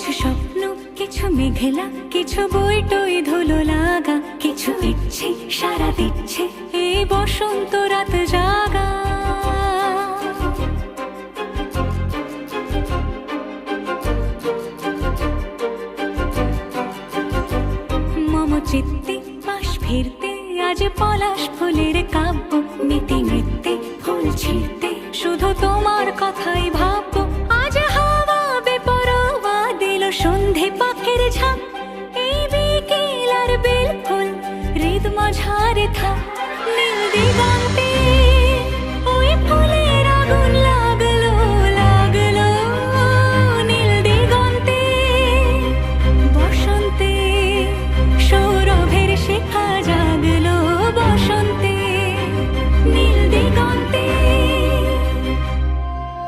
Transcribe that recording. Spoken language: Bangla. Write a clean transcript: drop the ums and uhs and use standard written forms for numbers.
কিছু স্বপ্ন, কিছু মেঘলা, কিছু বই টই ধুলো লাগা, কিছু ইচ্ছে সারা দিচ্ছে এই বসন্ত রাত জাগা। মম চিত্তে পাশ ফিরতে আজ পলাশ ফুলের কাব্য, মেতে নৃত্যে ফুল ছিঁড়তে শুধু তোমার কথাই ভাববো। আজ হাওয়া বেপরোয়া দিল সন্ধে পাখির ঝাঁক, এই বিকেল আর বেল ফুল হৃদ মাঝারে থাক নীল দিগা।